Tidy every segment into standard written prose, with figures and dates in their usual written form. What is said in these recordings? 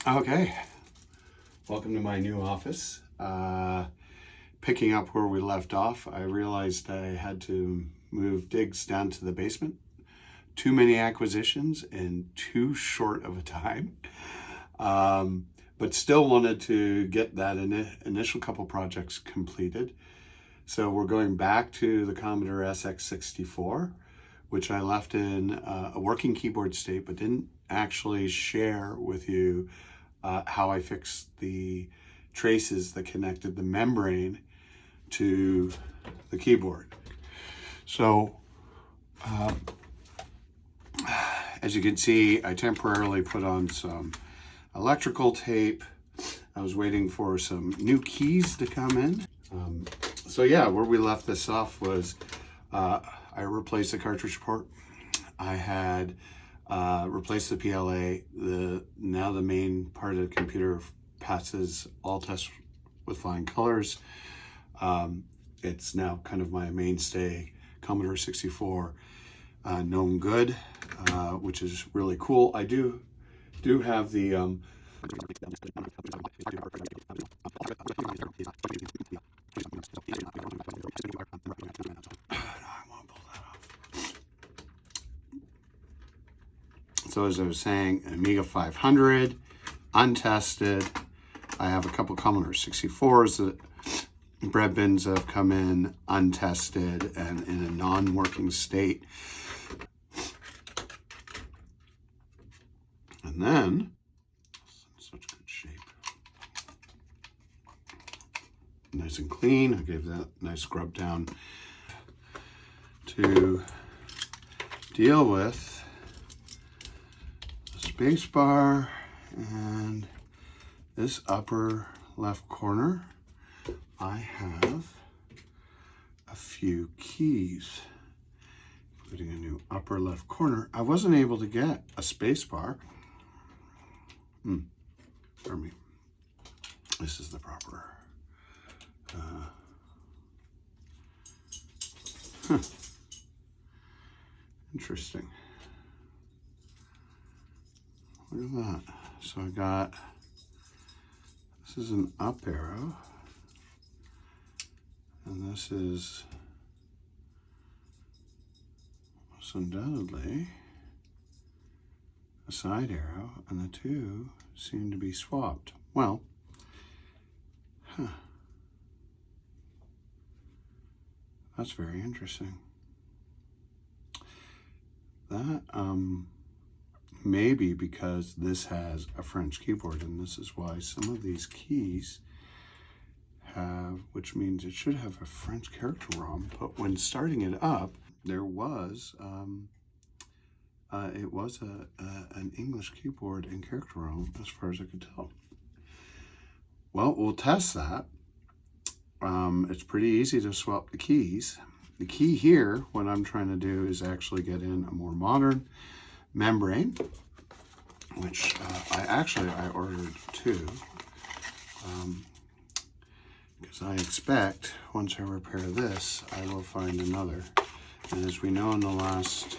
Okay, welcome to my new office. Picking up where we left off, I realized I had to move digs down to the basement. Too many acquisitions in too short of a time. But still wanted to get that initial couple projects completed. So we're going back to the Commodore SX-64, which I left in a working keyboard state, but didn't actually share with you how I fixed the traces that connected the membrane to the keyboard. So as you can see, I temporarily put on some electrical tape. I was waiting for some new keys to come in. So yeah, where we left this off was I replaced the cartridge port. I had replaced the PLA. Now the main part of the computer passes all tests with flying colors. It's now kind of my mainstay, Commodore 64 known good, which is really cool. I do have the So as I was saying, Amiga 500, untested. I have a couple Commodore 64s that bread bins that have come in untested and in a non-working state. And then, such good shape. Nice and clean. I gave that a nice scrub down to deal with space bar and this upper left corner. I have a few keys, including a new upper left corner. I wasn't able to get a space bar. Pardon me. This is the proper. Interesting. Look at that. So I got, this is an up arrow, and this is most undoubtedly a side arrow, and the two seem to be swapped. Well, that's very interesting. That, maybe because this has a French keyboard, and this is why some of these keys have, which means it should have a French character ROM, but when starting it up, there was, it was an English keyboard and character ROM as far as I could tell. Well, we'll test that. It's pretty easy to swap the keys. The key here, what I'm trying to do is actually get in a more modern membrane, which I ordered two, because I expect once I repair this, I will find another. And as we know in the last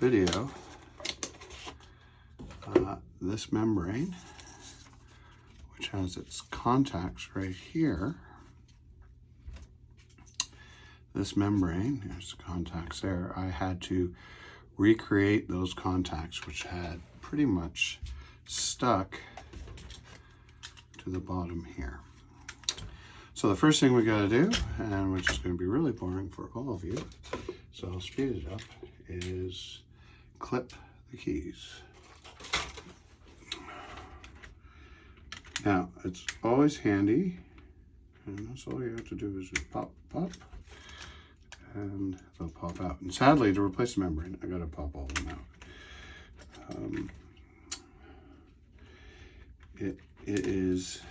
video, this membrane, which has its contacts right here, this membrane, there's the contacts there, I had to recreate those contacts, which had pretty much stuck to the bottom here. So the first thing we got to do, and which is going to be really boring for all of you, so I'll speed it up, is clip the keys. Now, it's always handy, and that's all you have to do is just pop, pop, and they'll pop out. And sadly, to replace the membrane, I got to pop all of them out. It is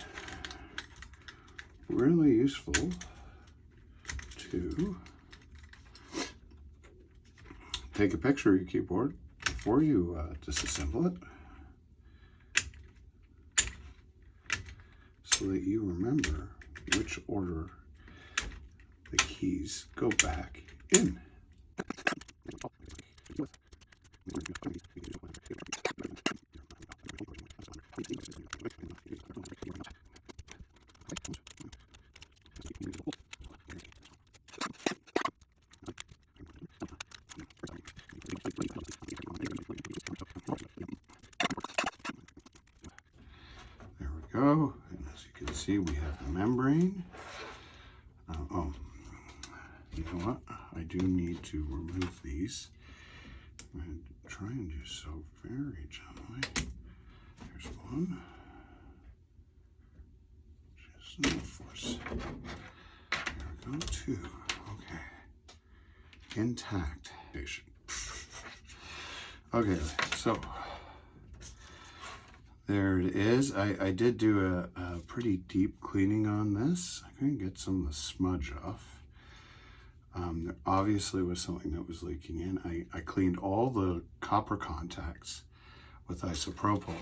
really useful to take a picture of your keyboard before you disassemble it, so that you remember which order the keys go back in. see we have the membrane. Oh, you know what? I do need to remove these. I'm going to try and do so very gently. There's one. Just no force. There we go. Two. Okay. Intact. Okay, so there it is. I did do a pretty deep cleaning on this. I couldn't get some of the smudge off. There obviously was something that was leaking in. I cleaned all the copper contacts with isopropyl,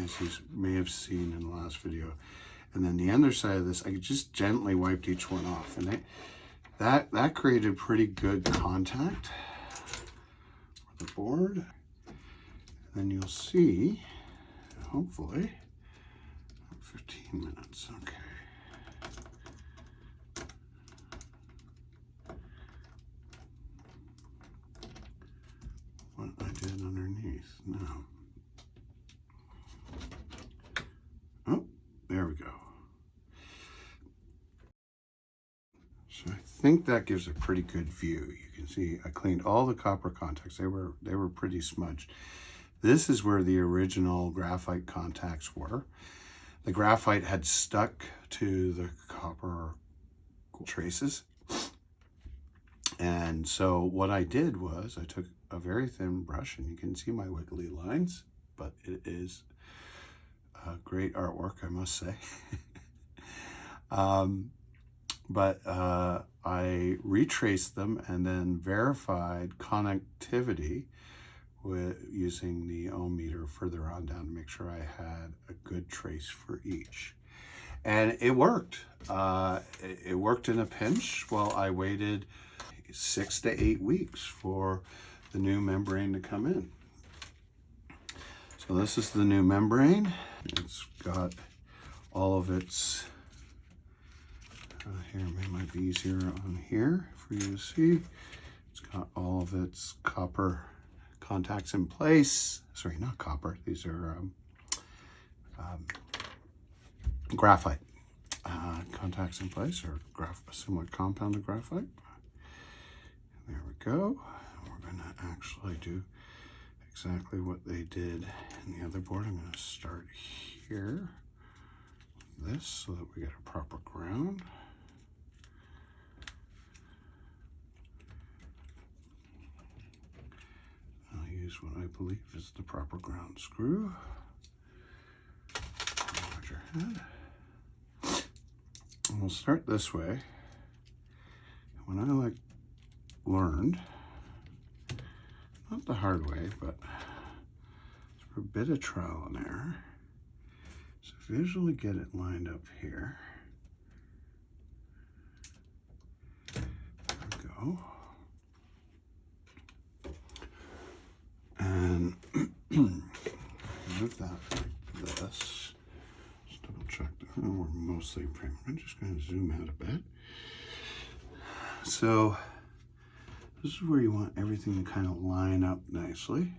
as you may have seen in the last video. And then the underside of this, I just gently wiped each one off. And that created pretty good contact for the board. And then you'll see, hopefully, 15 minutes, okay. What I did underneath now. Oh, there we go. So I think that gives a pretty good view. You can see I cleaned all the copper contacts. They were pretty smudged. This is where the original graphite contacts were. The graphite had stuck to the copper traces. And so what I did was I took a very thin brush, and you can see my wiggly lines, but it is great artwork, I must say. I retraced them and then verified connectivity with using the ohm meter further on down to make sure I had a good trace for each. And it worked. It worked in a pinch while I waited 6 to 8 weeks for the new membrane to come in. So this is the new membrane. It's got all of its, here it might be easier on here for you to see. It's got all of its copper contacts in place. Sorry, not copper. These are graphite contacts in place, or similar compounded graphite. There we go. We're going to actually do exactly what they did in the other board. I'm going to start here with this so that we get a proper ground. I'll use what I believe is the proper ground screw. Larger head. And we'll start this way. When I learned, not the hard way, but through a bit of trial and error, so visually get it lined up here. There we go. And move that like this. Just double check that we're mostly in frame. I'm just going to zoom out a bit. So this is where you want everything to kind of line up nicely.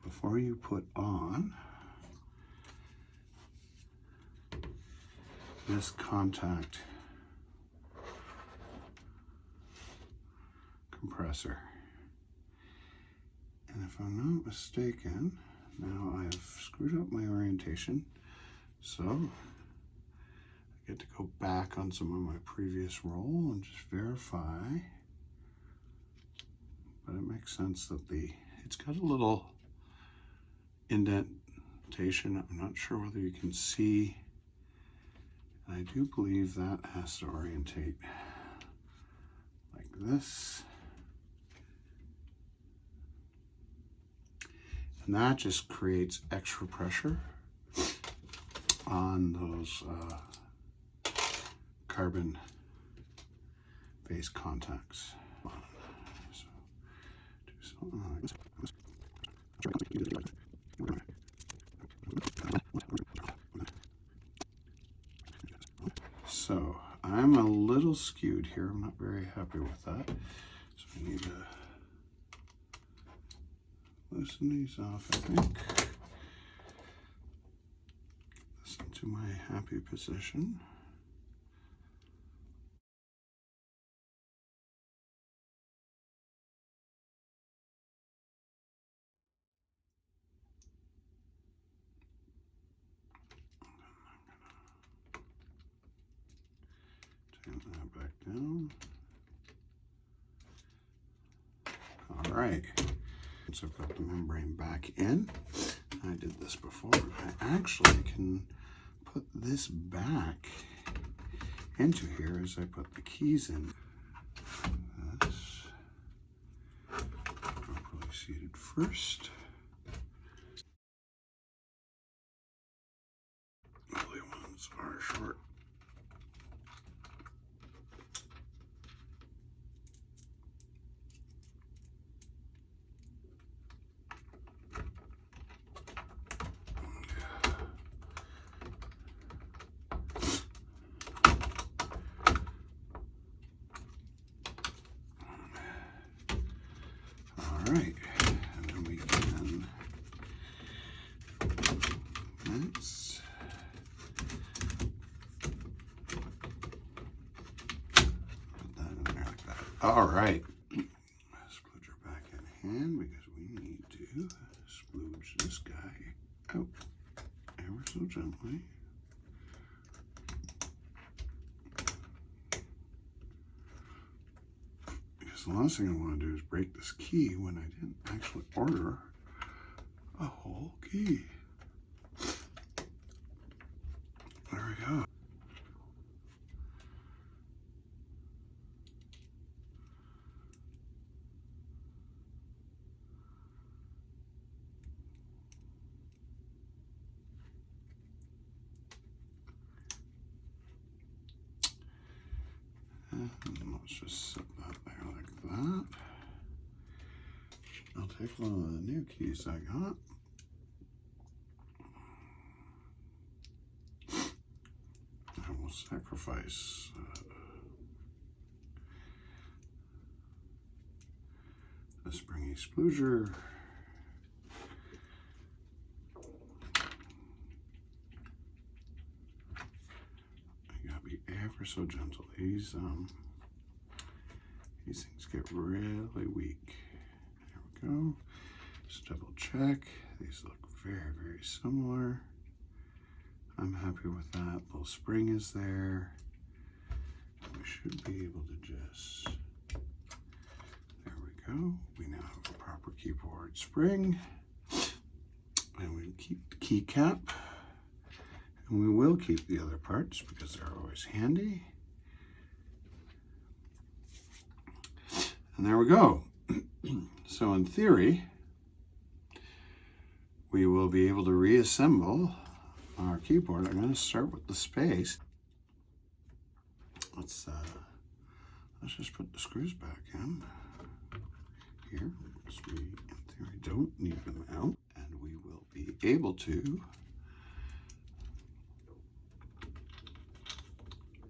Before you put on this contact compressor. And if I'm not mistaken, now I've screwed up my orientation, so I get to go back on some of my previous roll and just verify. But it makes sense that it's got a little indentation. I'm not sure whether you can see. I do believe that has to orientate like this. And that just creates extra pressure on those carbon-based contacts. So do something like this. So I'm a little skewed here. I'm not very happy with that. So I need to loosen these off, I think. to my happy position. Turn that back down. All right, so I've got the membrane back in. I did this before. I actually can put this back into here as I put the keys in. This properly seated first. The other ones are short. All right, and then we can next put that in there like that. All right, splooger back in hand because we need to splooge this guy out ever so gently. Because the last thing I want to do is break this key when I didn't actually order a whole key. There we go. And let's just set that there like that. I'll take one of the new keys I got. I will sacrifice the springy splooger. I gotta be ever so gentle. These things get really weak. There we go. Just double check. These look very, very similar. I'm happy with that. Little spring is there. We should be able to just, there we go. We now have a proper keyboard spring. And we keep the keycap. And we will keep the other parts because they're always handy. And there we go. So in theory, we will be able to reassemble our keyboard. I'm going to start with the space. Let's just put the screws back in here, because we in theory don't need them out, and we will be able to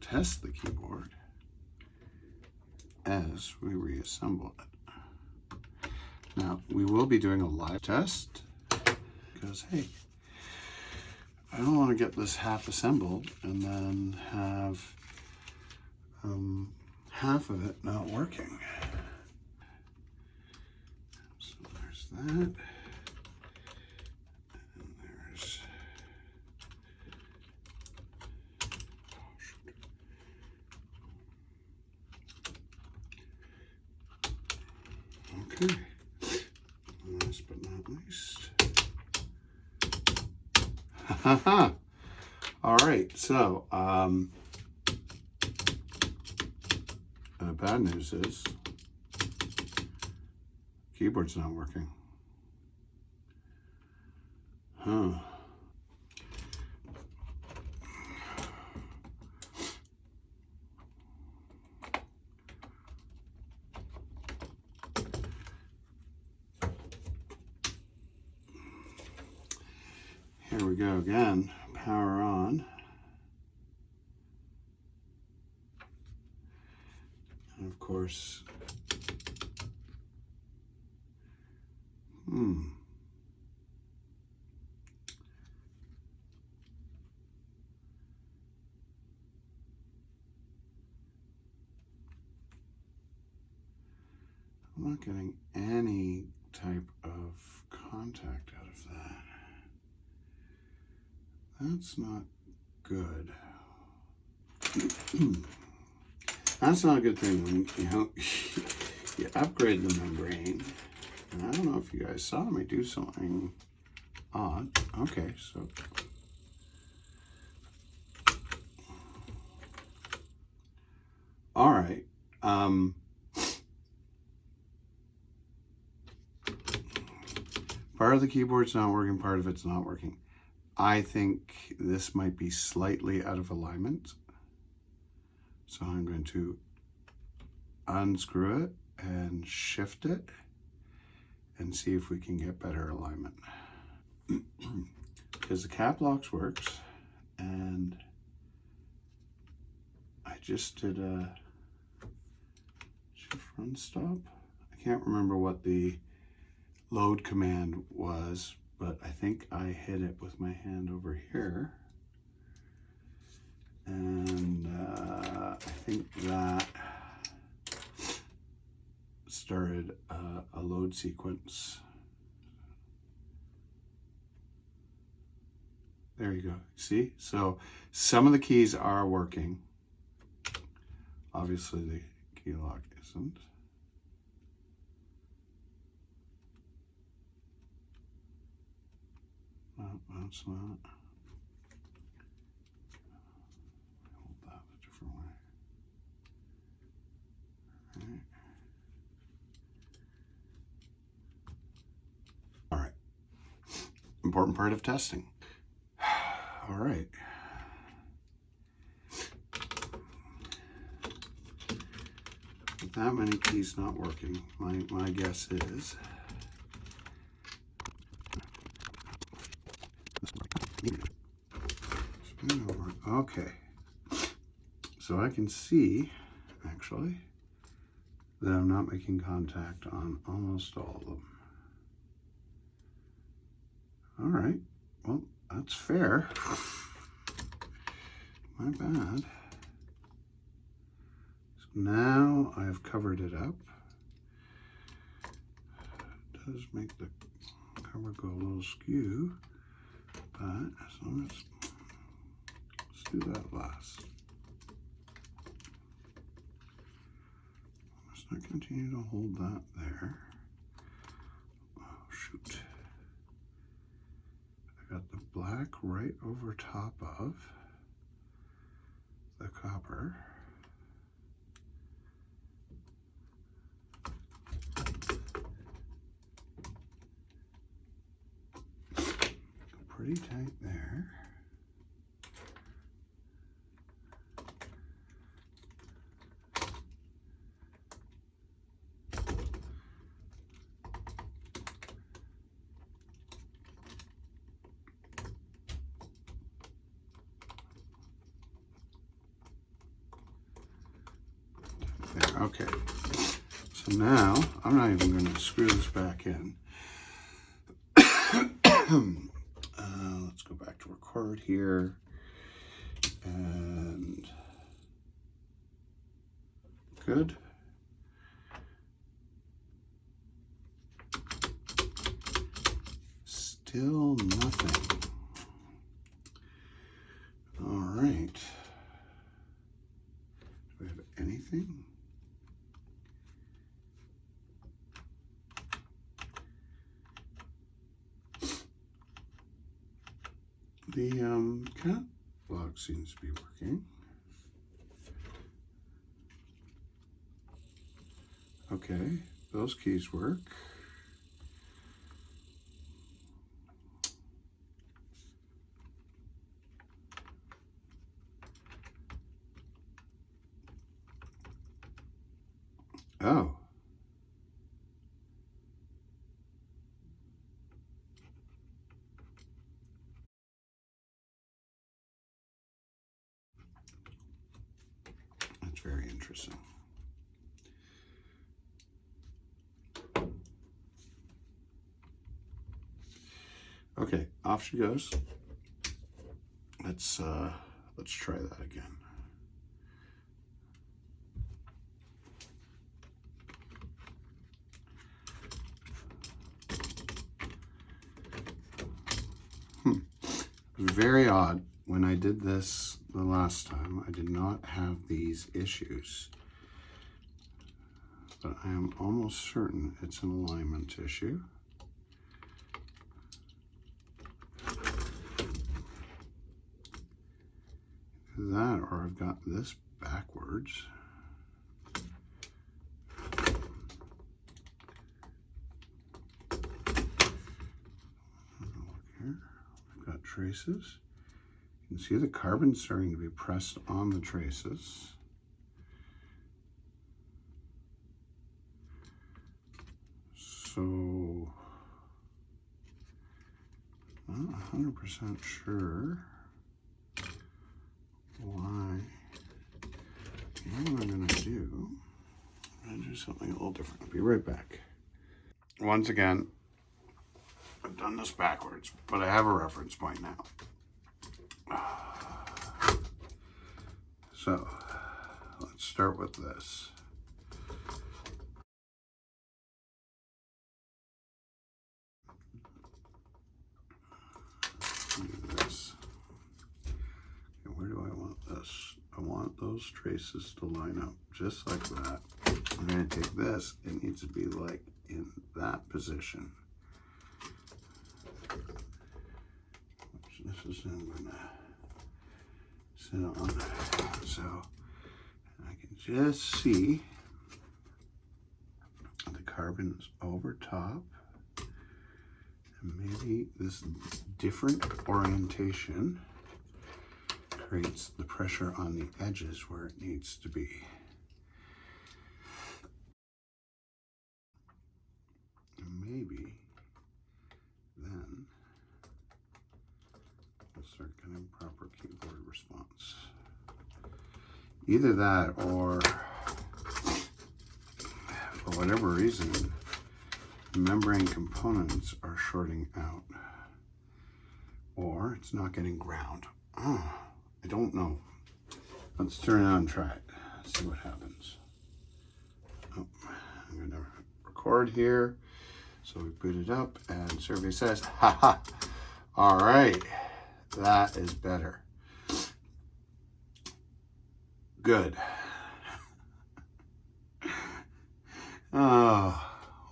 test the keyboard as we reassemble it. Now we will be doing a live test because hey, I don't want to get this half assembled and then have half of it not working. So there's that. And there's okay. Last but not least. All right, so the bad news is keyboard's not working. Here we go again, power on. And of course, I'm not getting any type of contact out of that. That's not good. That's not a good thing when you upgrade the membrane. And I don't know if you guys saw me do something odd. Okay, so all right. Part of the keyboard's not working, part of it's not working. I think this might be slightly out of alignment. So I'm going to unscrew it and shift it and see if we can get better alignment. Because the cap locks works, and I just did a shift run stop. I can't remember what the load command was, but I think I hit it with my hand over here. And I think that started a load sequence. There you go. See? So some of the keys are working. Obviously the key lock isn't. No, that's not. Hold that a different way. Right. All right. Important part of testing. All right. With that many keys not working, my guess is okay. So I can see, actually, that I'm not making contact on almost all of them. All right, well, that's fair. My bad. So now I've covered it up. It does make the cover go a little skew, but as long as, let's do that last. Let's not continue to hold that there. Oh, shoot. I got the black right over top of the copper. Pretty tight there. There, okay. So now I'm not even going to screw this back in. Let's go back to record here, and good. Still nothing. All right. Do we have anything? The cat lock seems to be working. Okay, those keys work. Oh. That's very interesting. Okay, off she goes. Let's try that again. Very odd. When I did this the last time, I did not have these issues. But I am almost certain it's an alignment issue. That, or I've got this backwards. Look here, I've got traces. You can see the carbon starting to be pressed on the traces. So, I'm not 100% sure why. What I'm going to do, I'm going to do something a little different. I'll be right back. Once again, I've done this backwards, but I have a reference point now. So, let's start with this. Do this. And where do I want this? I want those traces to line up just like that. I'm going to take this. It needs to be like in that position. This is I'm going to sit on. So I can just see the carbon is over top. And maybe this different orientation creates the pressure on the edges where it needs to be. And maybe then we'll start getting proper keyboard response. Either that, or for whatever reason, the membrane components are shorting out, or it's not getting ground. I don't know. Let's turn it on and try it. See what happens. Oh, I'm going to record here. So we boot it up and survey says, haha, all right, that is better. Good. Oh,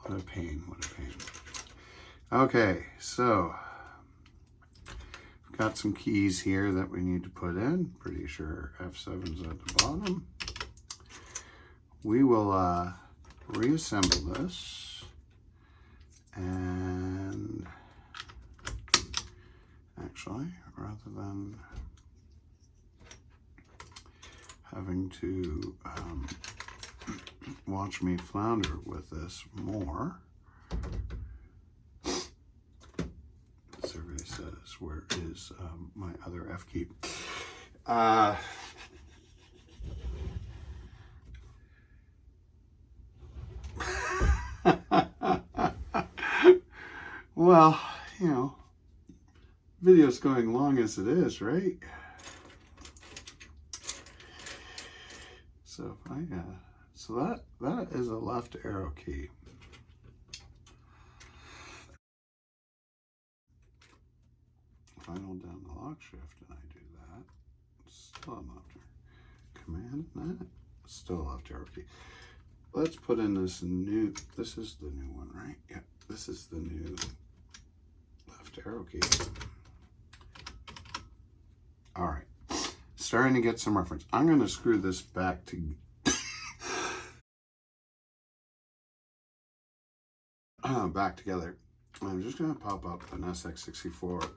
what a pain, what a pain. Okay, so we've got some keys here that we need to put in. Pretty sure F7's at the bottom. We will reassemble this, and actually, rather than having to watch me flounder with this more, the survey says, where is my other F key? Well, you know, video's going long as it is, right? So if I so that is a left arrow key. If I hold down the lock shift and I do that, still a left arrow. Command that, still a left arrow key. Let's put in this new, this is the new one, right? Yeah, this is the new left arrow key. All right, starting to get some reference. I'm going to screw this back to back together. I'm just going to pop up an SX-64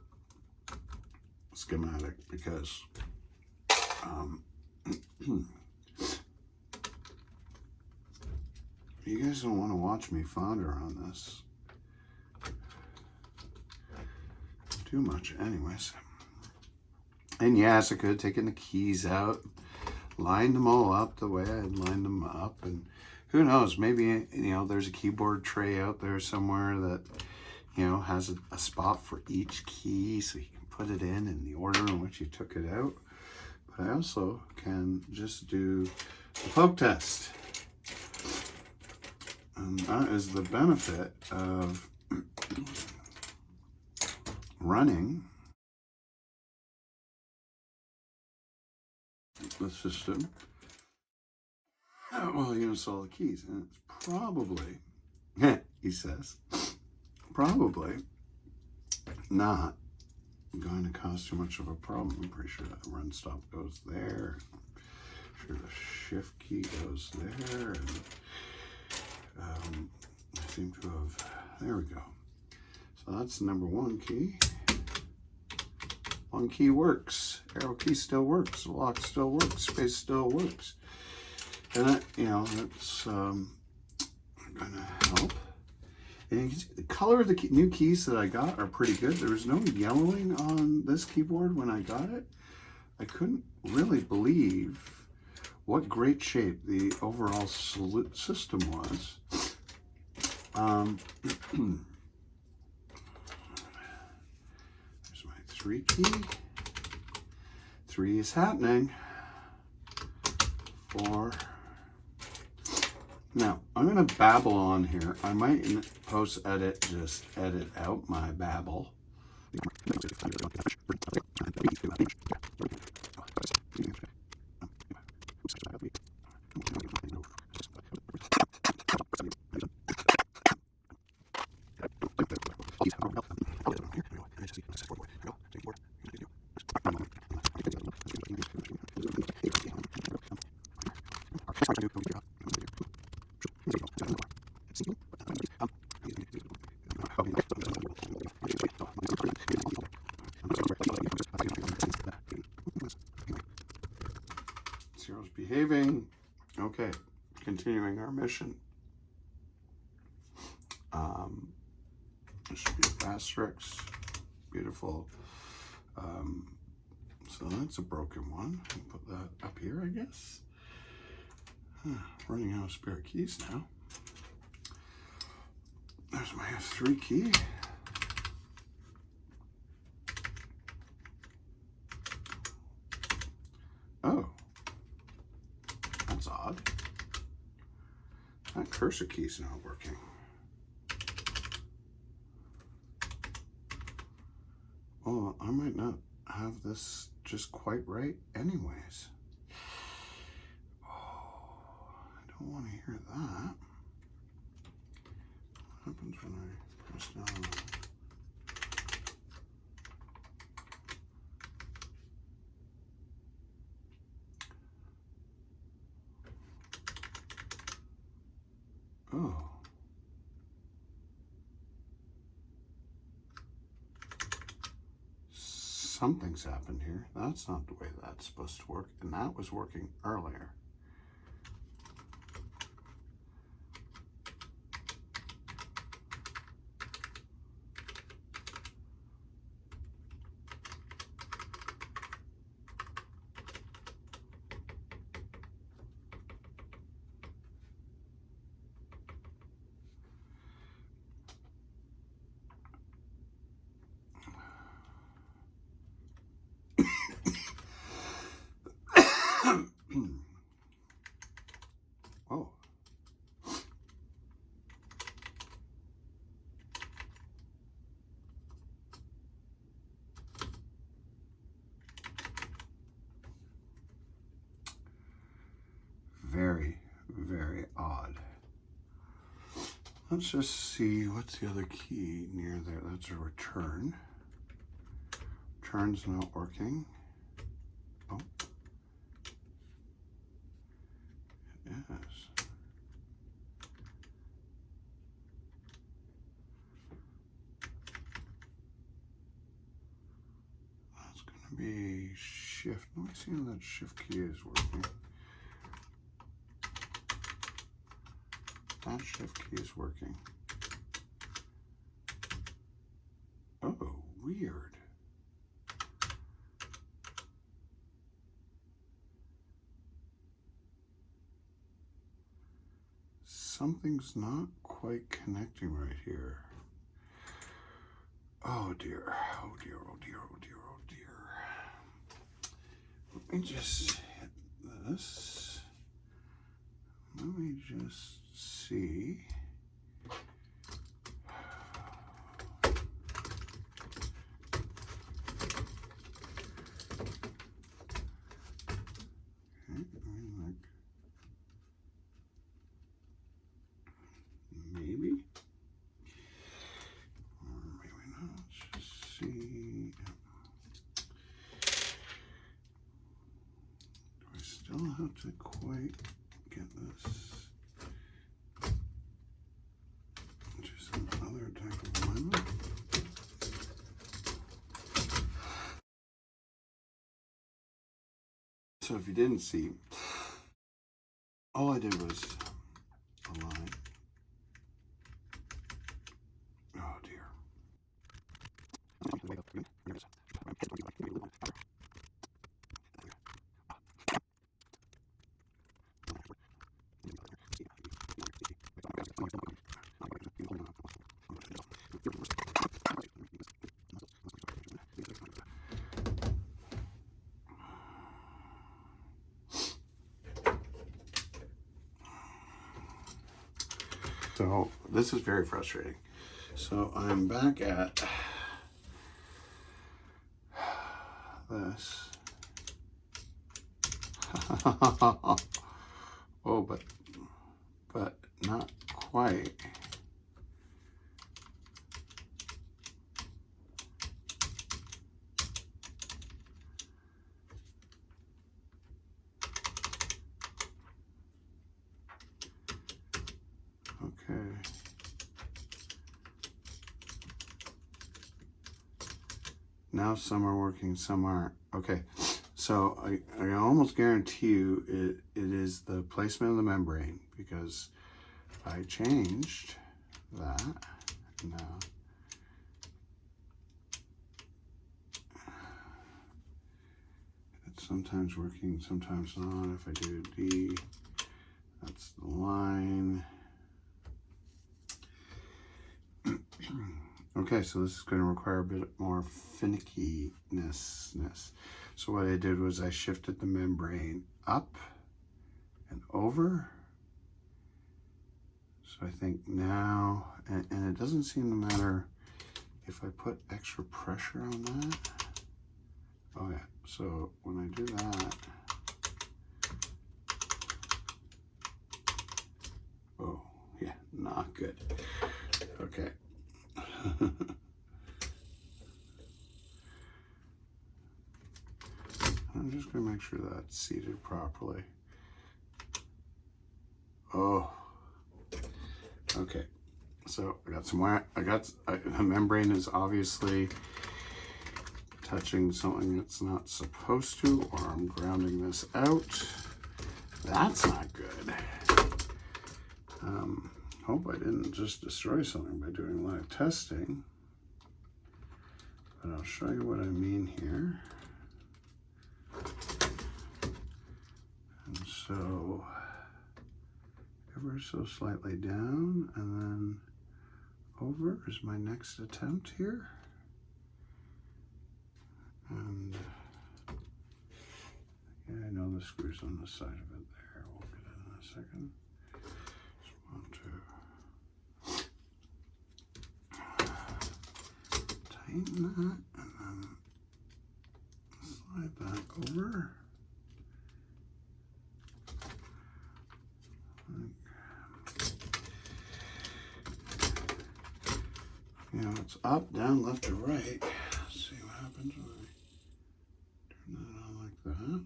schematic because you guys don't want to watch me flounder on this too much anyways. And yes, I could have taken the keys out, lined them all up the way I had lined them up, and who knows, maybe, you know, there's a keyboard tray out there somewhere that, you know, has a spot for each key so you can put it in the order in which you took it out. But I also can just do the poke test. And that is the benefit of running the system. Well, you install the keys, and it's probably, he says, probably not going to cause too much of a problem. I'm pretty sure that run stop goes there. I'm sure the shift key goes there. And, I seem to have, there we go. So that's the number 1 key. 1 key works. Arrow key still works. The lock still works. Space still works. And that, you know, that's going to help. And you can see the color of the new keys that I got are pretty good. There was no yellowing on this keyboard when I got it. I couldn't really believe what great shape the overall system was. There's my 3 key. 3 is happening. 4. Now, I'm going to babble on here. I might in post-edit just edit out my babble. Zero's behaving. Okay, continuing our mission. There should be asterisks. Beautiful. So that's a broken one. I'll put that up here, I guess. Running out of spare keys now. There's my F3 key. Oh, that's odd. That cursor key's not working. Well, I might not have this just quite right anyways. Oh, I don't want to hear that. What happens when I press down? Oh. Something's happened here. That's not the way that's supposed to work, and that was working earlier. Oh. Very, very odd. Let's just see, what's the other key near there? That's a return. Return's not working. Oh. It is. That's going to be shift. Let me see how that shift key is working. That shift key is working. Oh, weird. Something's not quite connecting right here. Oh dear, oh dear, oh dear, oh dear, oh dear. Let me just hit this. Let me just see. might get this to some other type of alignment. So if you didn't see, all I did was align. Oh dear. So this is very frustrating. So I'm back at this. Oh, but not quite. Okay. Now some are working, some aren't. Okay, so I can almost guarantee you it is the placement of the membrane, because I changed that. Now it's sometimes working, sometimes not. If I do D, that's the line. Okay, so this is going to require a bit more finickiness. So what I did was I shifted the membrane up and over. So I think now, and it doesn't seem to matter if I put extra pressure on that. Oh yeah, so when I do that, oh yeah, not good. Okay. I'm just going to make sure that's seated properly. Oh, okay. So I got some wire. The membrane is obviously touching something it's not supposed to, or I'm grounding this out. That's not good. Hope I didn't just destroy something by doing live testing. But I'll show you what I mean here. And so, ever so slightly down, and then over is my next attempt here. And yeah, I know the screw's on the side of it there. We'll get it in a second. Just want to tighten that and then slide that over. You know, it's up, down, left, or right. Let's see what happens when I turn that on like that.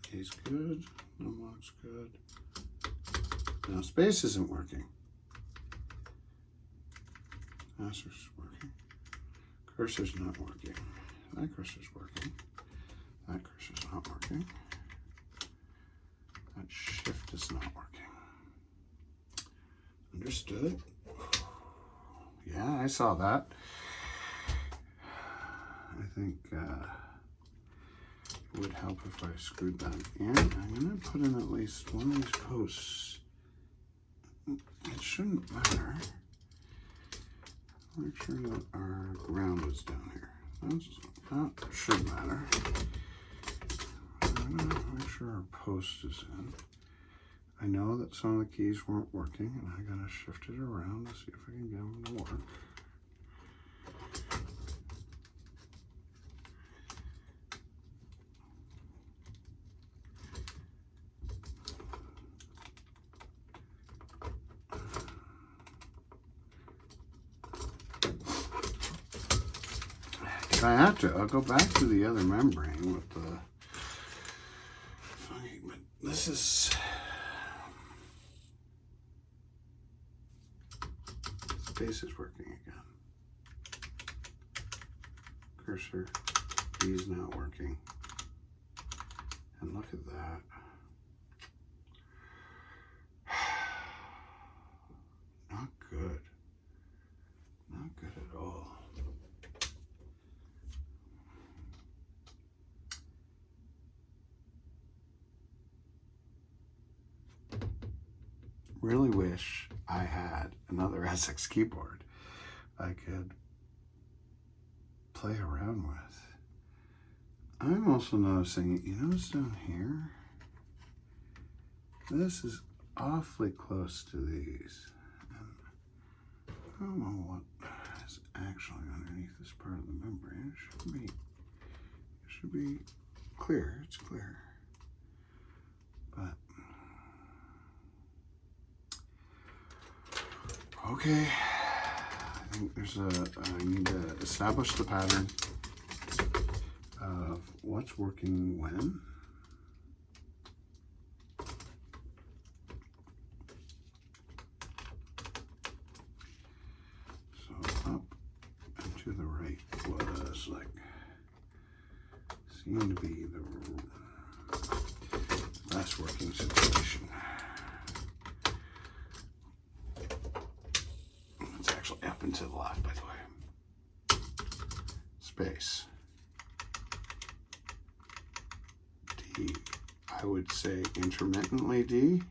He's good. No looks good. Now space isn't working. Master's working. Cursor's not working. That cursor's working. That cursor's not working. That shift is not working. Understood. Yeah, I saw that. I think it would help if I screwed that in. I'm going to put in at least one of these posts. It shouldn't matter. Make sure that our ground is down here. That should matter. I'm going to make sure our post is in. I know that some of the keys weren't working, and I gotta shift it around to see if I can get them to work. If I have to, I'll go back to the other membrane with the funny, but this base is working again. Cursor, D is not working. And look at that. Not good. Not good at all. Really wish I had another SX keyboard I could play around with. I'm also noticing, you notice down here, this is awfully close to these. And I don't know what is actually underneath this part of the membrane. It should be clear. It's clear. But okay, I think I need to establish the pattern of what's working when. So up and to the right was like, seemed to be the best working situation. It's actually up and to the left, by the way. Space. D. I would say intermittently D.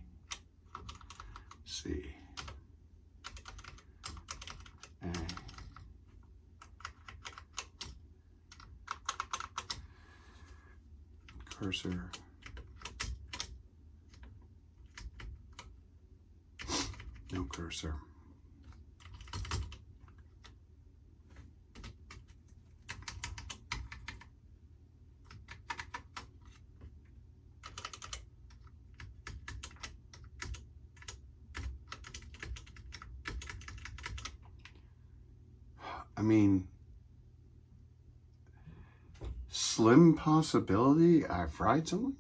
C. A. Cursor. No cursor. I mean, slim possibility I fried something?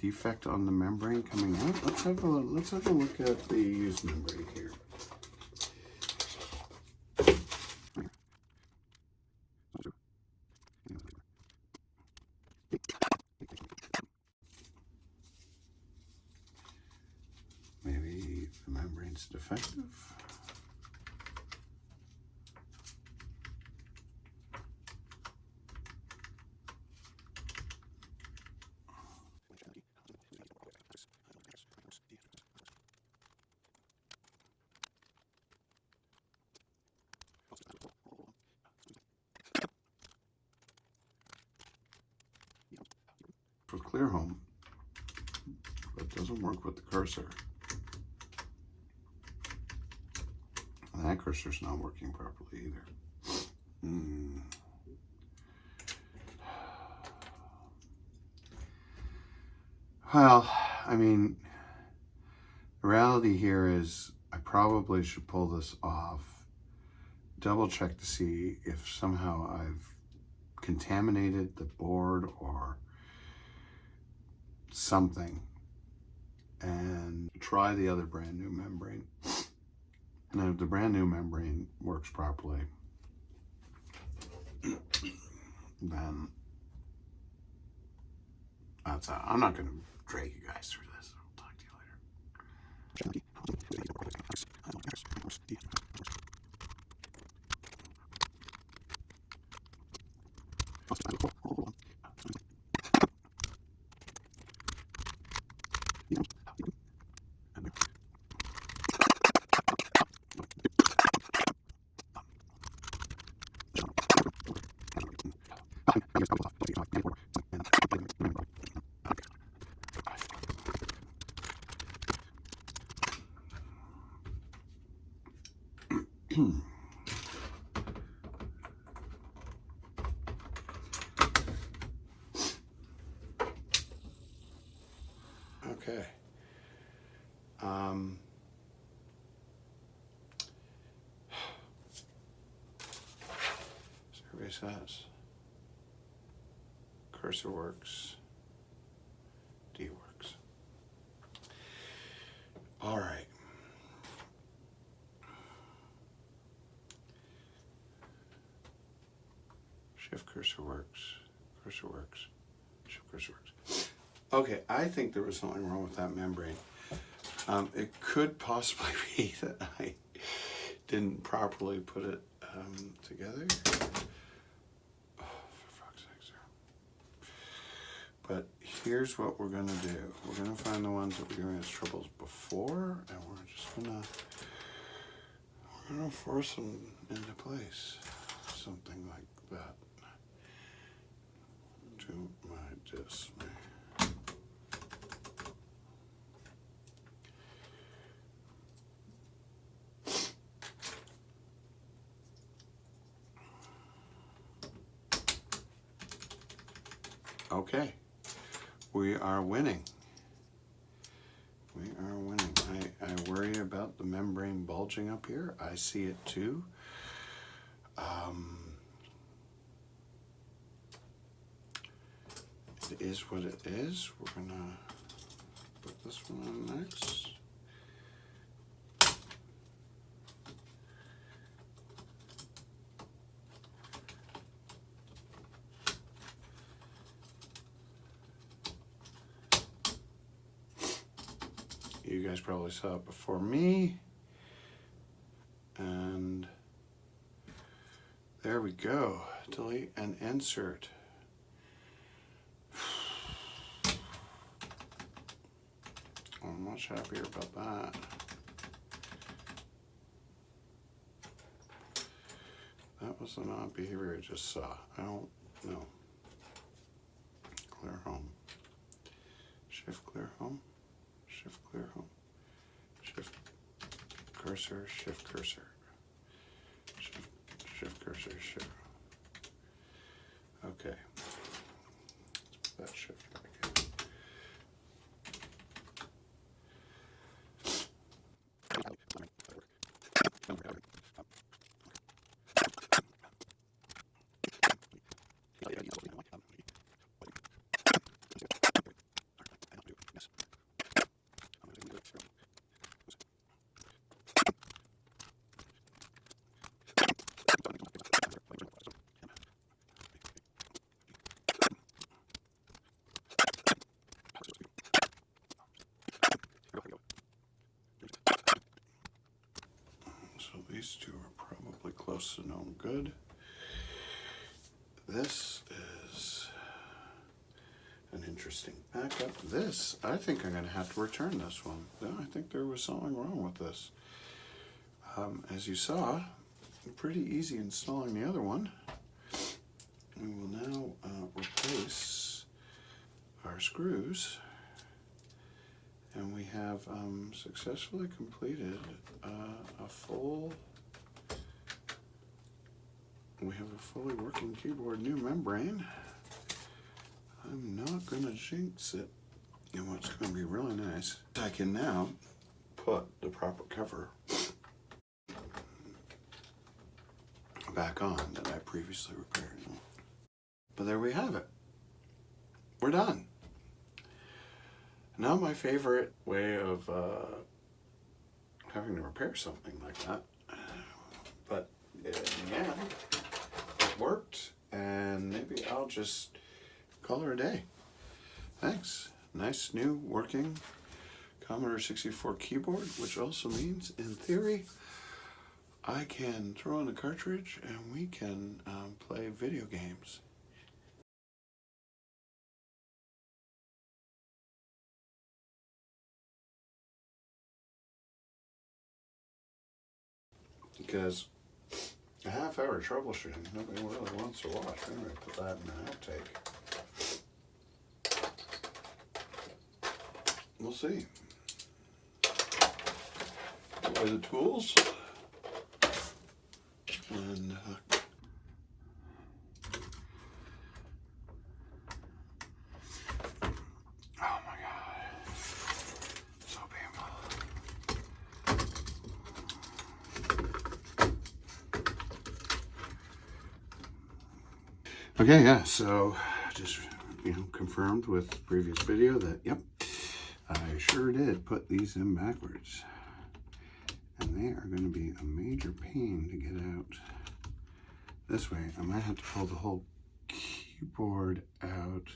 Defect on the membrane coming out. Let's have a look at the used membrane here. Maybe the membrane's defective. For clear home, but it doesn't work with the cursor. And that cursor's not working properly either. Well, I mean, the reality here is I probably should pull this off, double check to see if somehow I've contaminated the board or something, and try the other brand new membrane. And if the brand new membrane works properly, then that's it. I'm not going to drag you guys through this. I'll talk to you later. Okay. Survey says cursor works. D works. All right. Shift cursor works. Cursor works. Shift cursor works. Okay, I think there was something wrong with that membrane. It could possibly be that I didn't properly put it together. Oh, for fuck's sake, sir. But here's what we're gonna do. We're gonna find the ones that were giving us troubles before, and we're just gonna force them into place. Something like that. To my dismay. Okay, we are winning. We are winning. I worry about the membrane bulging up here. I see it too. It is what it is. We're gonna put this one on next. You guys probably saw it before me. And there we go. Delete and insert. I'm much happier about that. That was an odd behavior I just saw. I don't know. Clear home. Shift clear home. Shift clear home. Shift cursor, shift cursor. Shift cursor, shift. Okay. Let's put that shift back in. So these two are probably close to no good. This is an interesting backup. This, I think I'm going to have to return this one. No, I think there was something wrong with this. As you saw, pretty easy installing the other one. We will now replace our screws. And we have successfully completed a fully working keyboard, new membrane. I'm not gonna jinx it. And what's gonna be really nice, I can now put the proper cover back on that I previously repaired. But there we have it. We're done. Now my favorite way of having to repair something like that, but in the end, it worked, and maybe I'll just call her a day. Thanks. Nice new working Commodore 64 keyboard, which also means, in theory, I can throw in a cartridge and we can play video games. Because a half-hour troubleshooting, nobody really wants to watch. I'm going to put that in an outtake. We'll see. Apply the tools. And oh my God, so painful. Okay, yeah, so just confirmed with the previous video that, yep, I sure did put these in backwards. And they are going to be a major pain to get out this way. I might have to pull the whole keyboard out.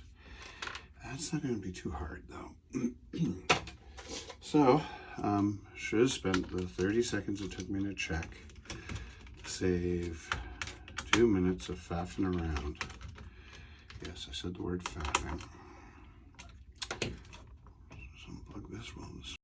That's not going to be too hard though. So, should have spent the 30 seconds it took me to check. Save 2 minutes of faffing around. Yes, I said the word faffing. Just unplug this one.